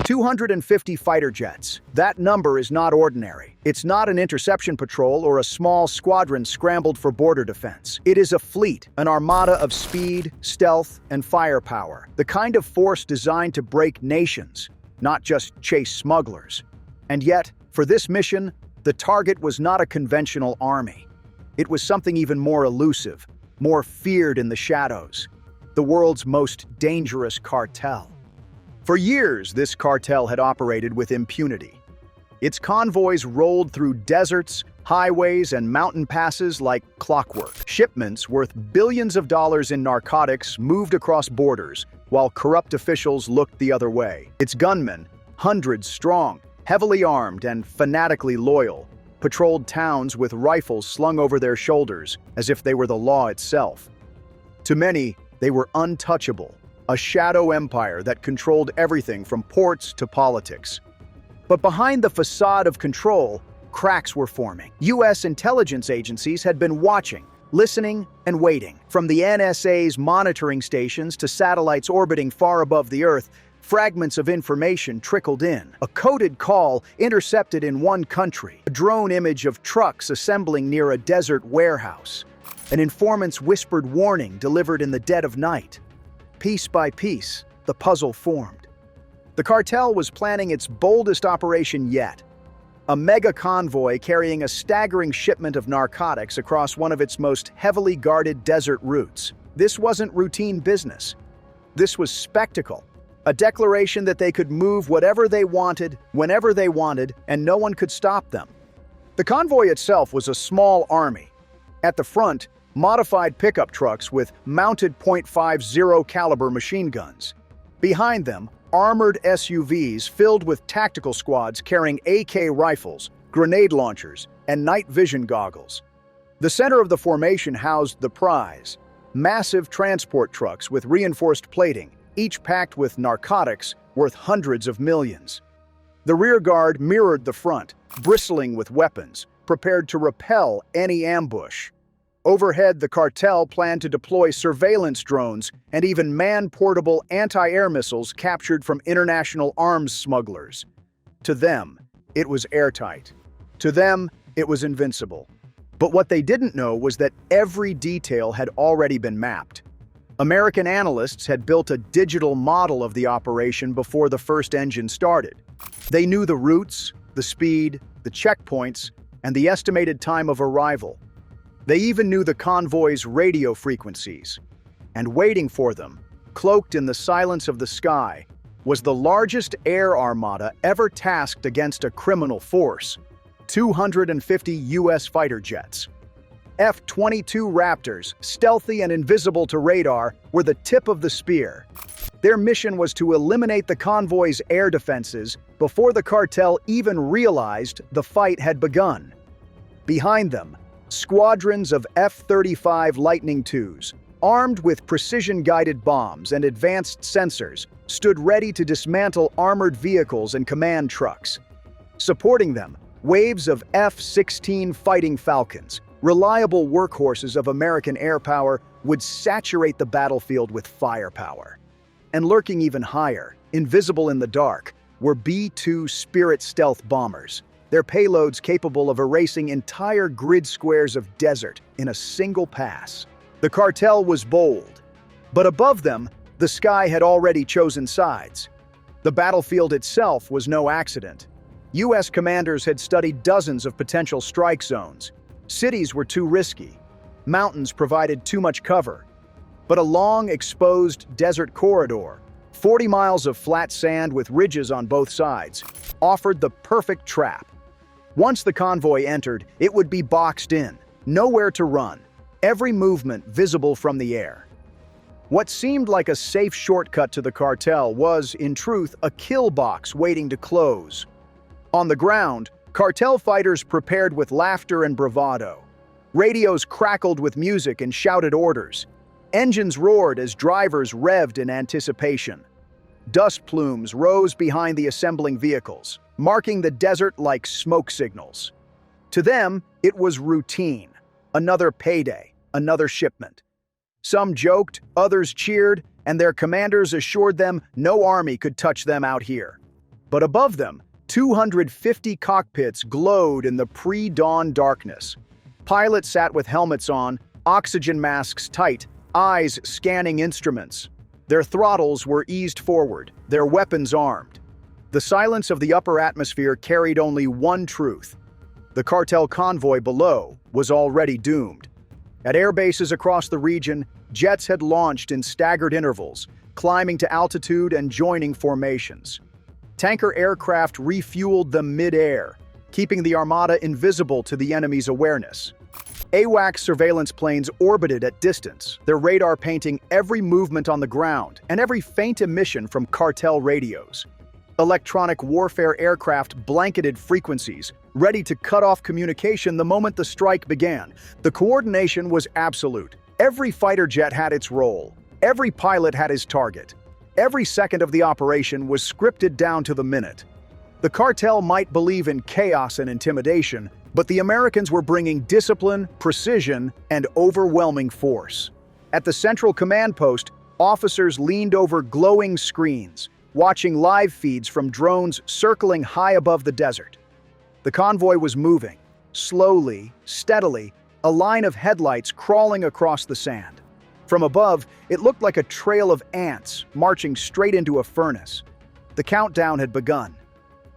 250 fighter jets. That number is not ordinary. It's not an interception patrol or a small squadron scrambled for border defense. It is a fleet, an armada of speed, stealth, and firepower. The kind of force designed to break nations, not just chase smugglers. And yet, for this mission, the target was not a conventional army. It was something even more elusive, more feared in the shadows. The world's most dangerous cartel. For years, this cartel had operated with impunity. Its convoys rolled through deserts, highways, and mountain passes like clockwork. Shipments worth billions of dollars in narcotics moved across borders, while corrupt officials looked the other way. Its gunmen, hundreds strong, heavily armed and fanatically loyal, patrolled towns with rifles slung over their shoulders as if they were the law itself. To many, they were untouchable, a shadow empire that controlled everything from ports to politics. But behind the facade of control, cracks were forming. U.S. intelligence agencies had been watching, listening, and waiting. From the NSA's monitoring stations to satellites orbiting far above the Earth, fragments of information trickled in. A coded call intercepted in one country, a drone image of trucks assembling near a desert warehouse, an informant's whispered warning delivered in the dead of night. Piece by piece, the puzzle formed. The cartel was planning its boldest operation yet, a mega convoy carrying a staggering shipment of narcotics across one of its most heavily guarded desert routes. This wasn't routine business. This was spectacle, a declaration that they could move whatever they wanted, whenever they wanted, and no one could stop them. The convoy itself was a small army. At the front, modified pickup trucks with mounted .50 caliber machine guns. Behind them, armored SUVs filled with tactical squads carrying AK rifles, grenade launchers, and night vision goggles. The center of the formation housed the prize, massive transport trucks with reinforced plating, each packed with narcotics worth hundreds of millions. The rear guard mirrored the front, bristling with weapons, prepared to repel any ambush. Overhead, the cartel planned to deploy surveillance drones and even man-portable anti-air missiles captured from international arms smugglers. To them, it was airtight. To them, it was invincible. But what they didn't know was that every detail had already been mapped. American analysts had built a digital model of the operation before the first engine started. They knew the routes, the speed, the checkpoints, and the estimated time of arrival. They even knew the convoy's radio frequencies. And waiting for them, cloaked in the silence of the sky, was the largest air armada ever tasked against a criminal force: 250 U.S. fighter jets. F-22 Raptors, stealthy and invisible to radar, were the tip of the spear. Their mission was to eliminate the convoy's air defenses before the cartel even realized the fight had begun. Behind them, squadrons of F-35 Lightning IIs, armed with precision-guided bombs and advanced sensors, stood ready to dismantle armored vehicles and command trucks. Supporting them, waves of F-16 Fighting Falcons, reliable workhorses of American air power, would saturate the battlefield with firepower. And lurking even higher, invisible in the dark, were B-2 Spirit stealth bombers, their payloads capable of erasing entire grid squares of desert in a single pass. The cartel was bold, but above them, the sky had already chosen sides. The battlefield itself was no accident. U.S. commanders had studied dozens of potential strike zones. Cities were too risky. Mountains provided too much cover. But a long, exposed desert corridor, 40 miles of flat sand with ridges on both sides, offered the perfect trap. Once the convoy entered, it would be boxed in, nowhere to run, every movement visible from the air. What seemed like a safe shortcut to the cartel was, in truth, a kill box waiting to close. On the ground, cartel fighters prepared with laughter and bravado. Radios crackled with music and shouted orders. Engines roared as drivers revved in anticipation. Dust plumes rose behind the assembling vehicles, marking the desert like smoke signals. To them, it was routine. Another payday, another shipment. Some joked, others cheered, and their commanders assured them no army could touch them out here. But above them, 250 cockpits glowed in the pre-dawn darkness. Pilots sat with helmets on, oxygen masks tight, eyes scanning instruments. Their throttles were eased forward, their weapons armed. The silence of the upper atmosphere carried only one truth. The cartel convoy below was already doomed. At air bases across the region, jets had launched in staggered intervals, climbing to altitude and joining formations. Tanker aircraft refueled them mid-air, keeping the armada invisible to the enemy's awareness. AWACS surveillance planes orbited at distance, their radar painting every movement on the ground and every faint emission from cartel radios. Electronic warfare aircraft blanketed frequencies, ready to cut off communication the moment the strike began. The coordination was absolute. Every fighter jet had its role. Every pilot had his target. Every second of the operation was scripted down to the minute. The cartel might believe in chaos and intimidation, but the Americans were bringing discipline, precision, and overwhelming force. At the central command post, officers leaned over glowing screens, watching live feeds from drones circling high above the desert. The convoy was moving, slowly, steadily, a line of headlights crawling across the sand. From above, it looked like a trail of ants marching straight into a furnace. The countdown had begun.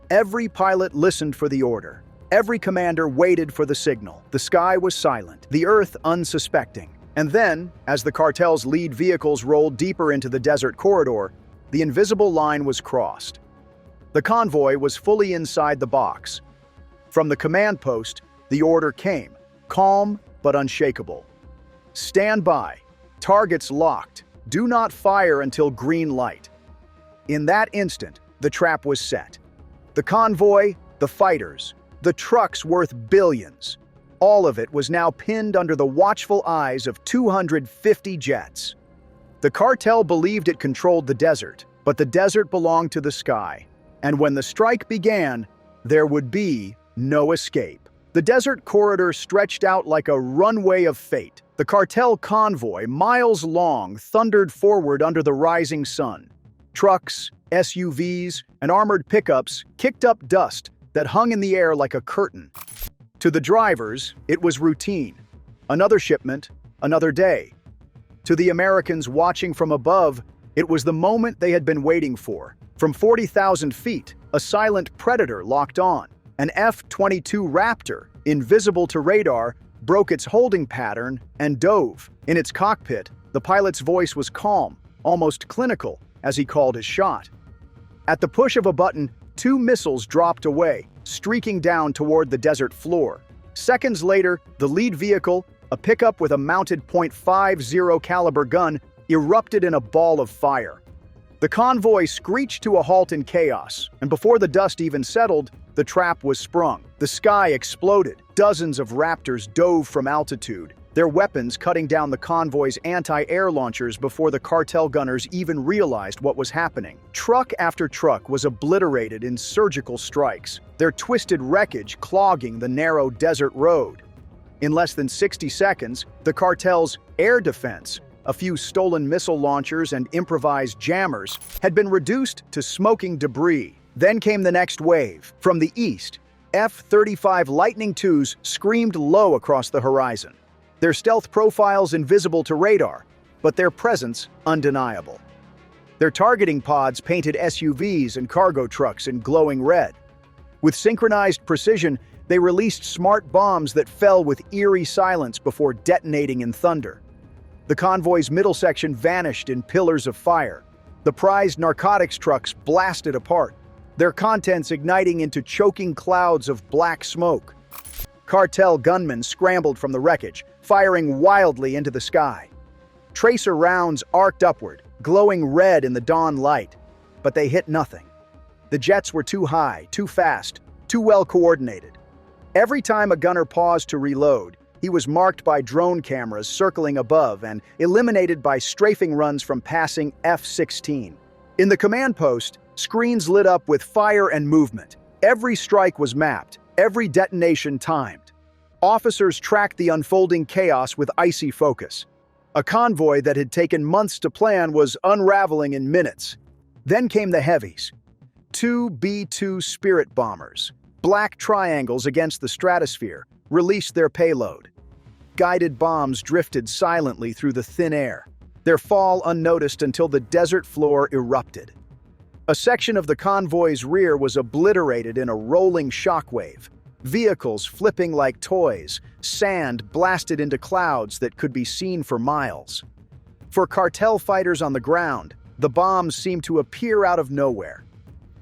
Every pilot listened for the order. Every commander waited for the signal. The sky was silent, the earth unsuspecting. And then, as the cartel's lead vehicles rolled deeper into the desert corridor, the invisible line was crossed. The convoy was fully inside the box. From the command post, the order came, calm but unshakable. Stand by. Targets locked. Do not fire until green light. In that instant, the trap was set. The convoy, the fighters, the trucks worth billions. All of it was now pinned under the watchful eyes of 250 jets. The cartel believed it controlled the desert, but the desert belonged to the sky. And when the strike began, there would be no escape. The desert corridor stretched out like a runway of fate. The cartel convoy, miles long, thundered forward under the rising sun. Trucks, SUVs, and armored pickups kicked up dust that hung in the air like a curtain. To the drivers, it was routine. Another shipment, another day. To the Americans watching from above, it was the moment they had been waiting for. From 40,000 feet, a silent predator locked on. An F-22 Raptor, invisible to radar, broke its holding pattern and dove. In its cockpit, the pilot's voice was calm, almost clinical, as he called his shot. At the push of a button, 2 missiles dropped away, streaking down toward the desert floor. Seconds later, the lead vehicle, a pickup with a mounted .50 caliber gun, erupted in a ball of fire. The convoy screeched to a halt in chaos, and before the dust even settled, the trap was sprung. The sky exploded. Dozens of Raptors dove from altitude, their weapons cutting down the convoy's anti-air launchers before the cartel gunners even realized what was happening. Truck after truck was obliterated in surgical strikes, their twisted wreckage clogging the narrow desert road. In less than 60 seconds, the cartel's air defense, a few stolen missile launchers and improvised jammers, had been reduced to smoking debris. Then came the next wave. From the east, F-35 Lightning IIs screamed low across the horizon, their stealth profiles invisible to radar, but their presence undeniable. Their targeting pods painted SUVs and cargo trucks in glowing red. With synchronized precision, they released smart bombs that fell with eerie silence before detonating in thunder. The convoy's middle section vanished in pillars of fire. The prized narcotics trucks blasted apart, their contents igniting into choking clouds of black smoke. Cartel gunmen scrambled from the wreckage, firing wildly into the sky. Tracer rounds arced upward, glowing red in the dawn light, but they hit nothing. The jets were too high, too fast, too well coordinated. Every time a gunner paused to reload, he was marked by drone cameras circling above and eliminated by strafing runs from passing F-16. In the command post, screens lit up with fire and movement. Every strike was mapped, every detonation timed. Officers tracked the unfolding chaos with icy focus. A convoy that had taken months to plan was unraveling in minutes. Then came the heavies. Two B-2 Spirit bombers, black triangles against the stratosphere, released their payload. Guided bombs drifted silently through the thin air, their fall unnoticed until the desert floor erupted. A section of the convoy's rear was obliterated in a rolling shockwave, vehicles flipping like toys, sand blasted into clouds that could be seen for miles. For cartel fighters on the ground, the bombs seemed to appear out of nowhere.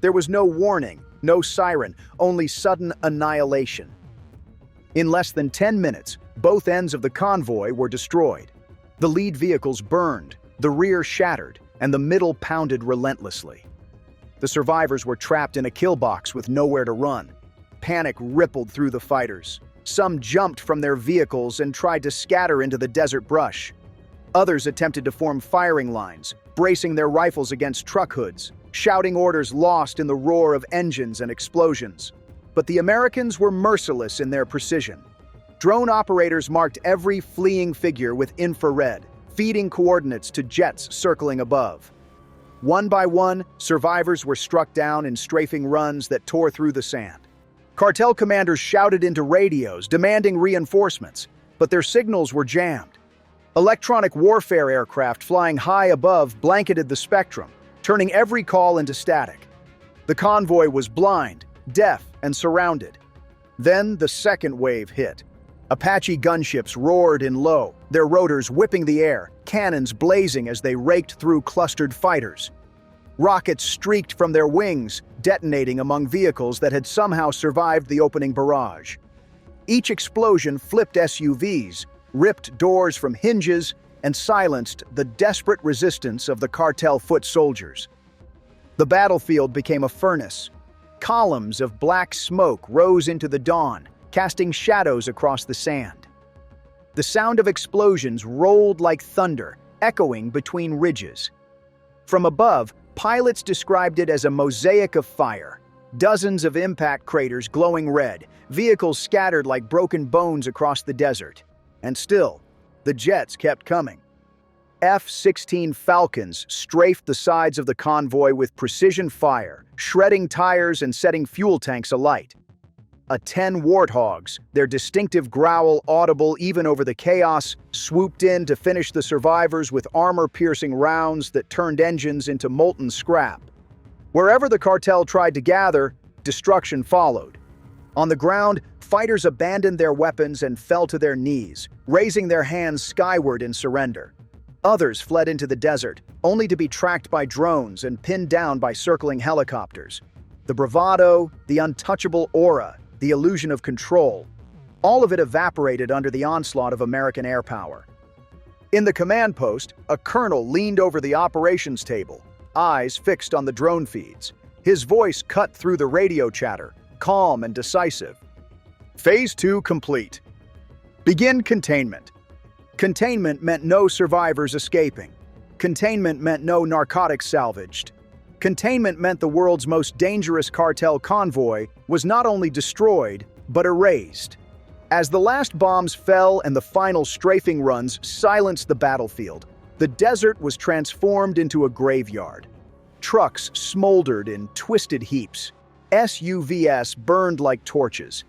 There was no warning, no siren, only sudden annihilation. In less than 10 minutes, both ends of the convoy were destroyed. The lead vehicles burned, the rear shattered, and the middle pounded relentlessly. The survivors were trapped in a kill box with nowhere to run. Panic rippled through the fighters. Some jumped from their vehicles and tried to scatter into the desert brush. Others attempted to form firing lines, bracing their rifles against truck hoods, shouting orders lost in the roar of engines and explosions. But the Americans were merciless in their precision. Drone operators marked every fleeing figure with infrared, feeding coordinates to jets circling above. One by one, survivors were struck down in strafing runs that tore through the sand. Cartel commanders shouted into radios, demanding reinforcements, but their signals were jammed. Electronic warfare aircraft flying high above blanketed the spectrum, turning every call into static. The convoy was blind, deaf, and surrounded. Then the second wave hit. Apache gunships roared in low, their rotors whipping the air, cannons blazing as they raked through clustered fighters. Rockets streaked from their wings, detonating among vehicles that had somehow survived the opening barrage. Each explosion flipped SUVs, ripped doors from hinges, and silenced the desperate resistance of the cartel foot soldiers. The battlefield became a furnace. Columns of black smoke rose into the dawn, casting shadows across the sand. The sound of explosions rolled like thunder, echoing between ridges. From above, pilots described it as a mosaic of fire. Dozens of impact craters glowing red, vehicles scattered like broken bones across the desert. And still, the jets kept coming. F-16 Falcons strafed the sides of the convoy with precision fire, shredding tires and setting fuel tanks alight. A-10 Warthogs, their distinctive growl audible even over the chaos, swooped in to finish the survivors with armor-piercing rounds that turned engines into molten scrap. Wherever the cartel tried to gather, destruction followed. On the ground, fighters abandoned their weapons and fell to their knees, raising their hands skyward in surrender. Others fled into the desert, only to be tracked by drones and pinned down by circling helicopters. The bravado, the untouchable aura, the illusion of control, all of it evaporated under the onslaught of American air power. In the command post, a colonel leaned over the operations table, eyes fixed on the drone feeds. His voice cut through the radio chatter, calm and decisive. Phase 2 complete. Begin containment. Containment meant no survivors escaping. Containment meant no narcotics salvaged. Containment meant the world's most dangerous cartel convoy was not only destroyed, but erased. As the last bombs fell and the final strafing runs silenced the battlefield, the desert was transformed into a graveyard. Trucks smoldered in twisted heaps. SUVs burned like torches.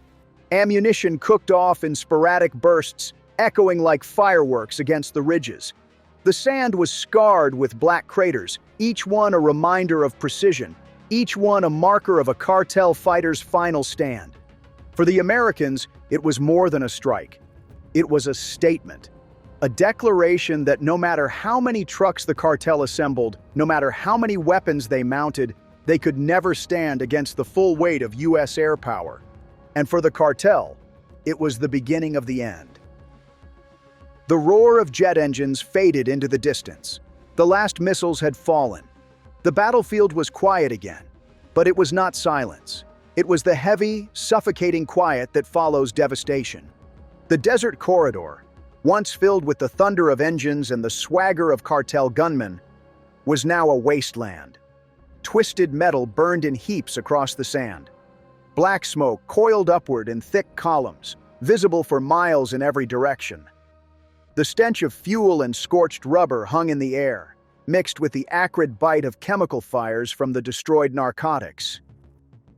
Ammunition cooked off in sporadic bursts, echoing like fireworks against the ridges. The sand was scarred with black craters, each one a reminder of precision, each one a marker of a cartel fighter's final stand. For the Americans, it was more than a strike. It was a statement, a declaration that no matter how many trucks the cartel assembled, no matter how many weapons they mounted, they could never stand against the full weight of U.S. air power. And for the cartel, it was the beginning of the end. The roar of jet engines faded into the distance. The last missiles had fallen. The battlefield was quiet again, but it was not silence. It was the heavy, suffocating quiet that follows devastation. The desert corridor, once filled with the thunder of engines and the swagger of cartel gunmen, was now a wasteland. Twisted metal burned in heaps across the sand. Black smoke coiled upward in thick columns, visible for miles in every direction. The stench of fuel and scorched rubber hung in the air. mixed with the acrid bite of chemical fires from the destroyed narcotics.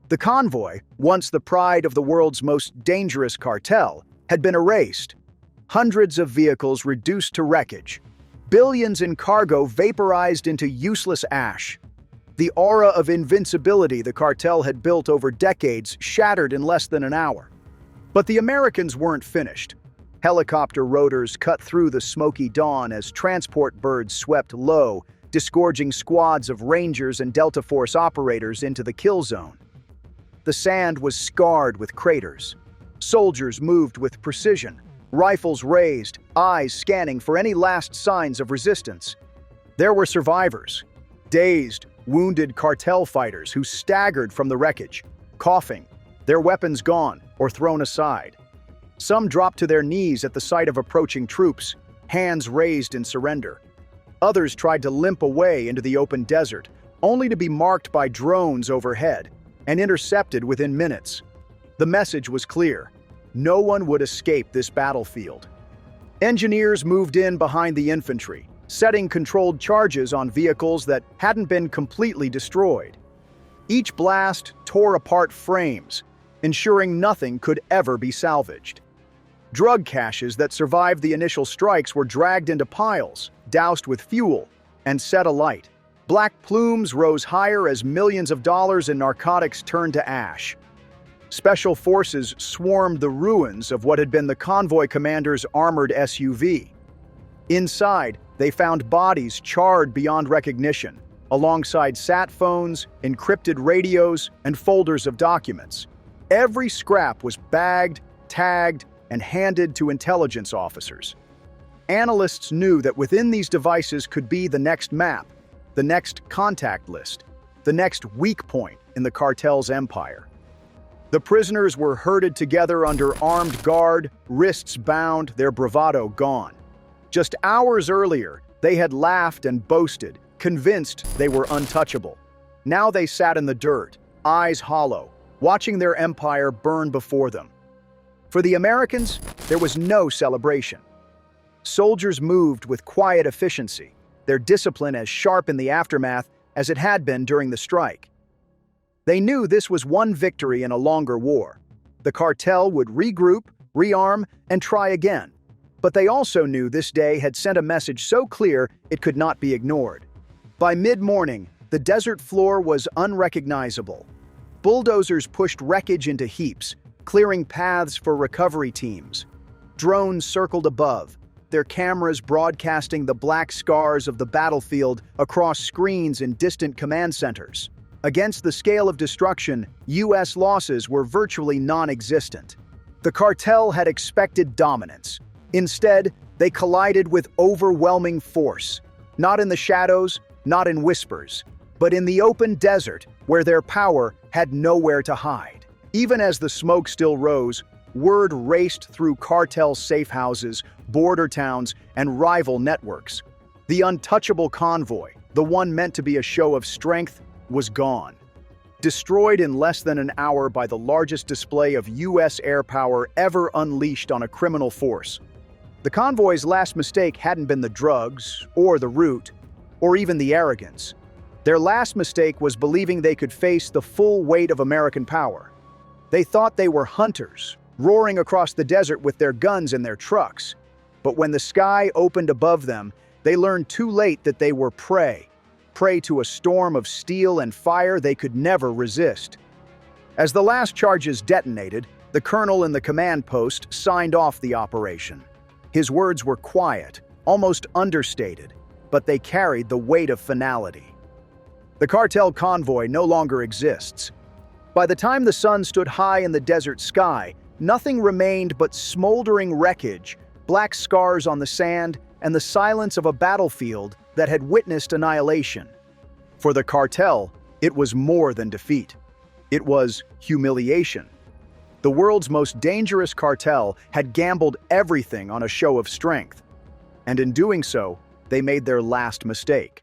The convoy, once the pride of the world's most dangerous cartel, had been erased. Hundreds of vehicles reduced to wreckage. Billions in cargo vaporized into useless ash. The aura of invincibility the cartel had built over decades shattered in less than an hour. But the Americans weren't finished. Helicopter rotors cut through the smoky dawn as transport birds swept low, disgorging squads of Rangers and Delta Force operators into the kill zone. The sand was scarred with craters. Soldiers moved with precision, rifles raised, eyes scanning for any last signs of resistance. There were survivors, dazed, wounded cartel fighters who staggered from the wreckage, coughing, their weapons gone or thrown aside. Some dropped to their knees at the sight of approaching troops, hands raised in surrender. Others tried to limp away into the open desert, only to be marked by drones overhead and intercepted within minutes. The message was clear: no one would escape this battlefield. Engineers moved in behind the infantry, setting controlled charges on vehicles that hadn't been completely destroyed. Each blast tore apart frames, ensuring nothing could ever be salvaged. Drug caches that survived the initial strikes were dragged into piles, doused with fuel, and set alight. Black plumes rose higher as millions of dollars in narcotics turned to ash. Special forces swarmed the ruins of what had been the convoy commander's armored SUV. Inside, they found bodies charred beyond recognition, alongside sat phones, encrypted radios, and folders of documents. Every scrap was bagged, tagged, and handed to intelligence officers. Analysts knew that within these devices could be the next map, the next contact list, the next weak point in the cartel's empire. The prisoners were herded together under armed guard, wrists bound, their bravado gone. Just hours earlier, they had laughed and boasted, convinced they were untouchable. Now they sat in the dirt, eyes hollow, watching their empire burn before them. For the Americans, there was no celebration. Soldiers moved with quiet efficiency, their discipline as sharp in the aftermath as it had been during the strike. They knew this was one victory in a longer war. The cartel would regroup, rearm, and try again. But they also knew this day had sent a message so clear it could not be ignored. By mid-morning, the desert floor was unrecognizable. Bulldozers pushed wreckage into heaps, clearing paths for recovery teams. Drones circled above, their cameras broadcasting the black scars of the battlefield across screens in distant command centers. Against the scale of destruction, U.S. losses were virtually non-existent. The cartel had expected dominance. Instead, they collided with overwhelming force, not in the shadows, not in whispers, but in the open desert where their power had nowhere to hide. Even as the smoke still rose, word raced through cartel safe houses, border towns, and rival networks. The untouchable convoy, the one meant to be a show of strength, was gone. Destroyed in less than an hour by the largest display of U.S. air power ever unleashed on a criminal force. The convoy's last mistake hadn't been the drugs, or the route, or even the arrogance. Their last mistake was believing they could face the full weight of American power. They thought they were hunters, roaring across the desert with their guns and their trucks. But when the sky opened above them, they learned too late that they were prey to a storm of steel and fire they could never resist. As the last charges detonated, the colonel in the command post signed off the operation. His words were quiet, almost understated, but they carried the weight of finality. The cartel convoy no longer exists. By the time the sun stood high in the desert sky, nothing remained but smoldering wreckage, black scars on the sand, and the silence of a battlefield that had witnessed annihilation. For the cartel, it was more than defeat. It was humiliation. The world's most dangerous cartel had gambled everything on a show of strength. And in doing so, they made their last mistake.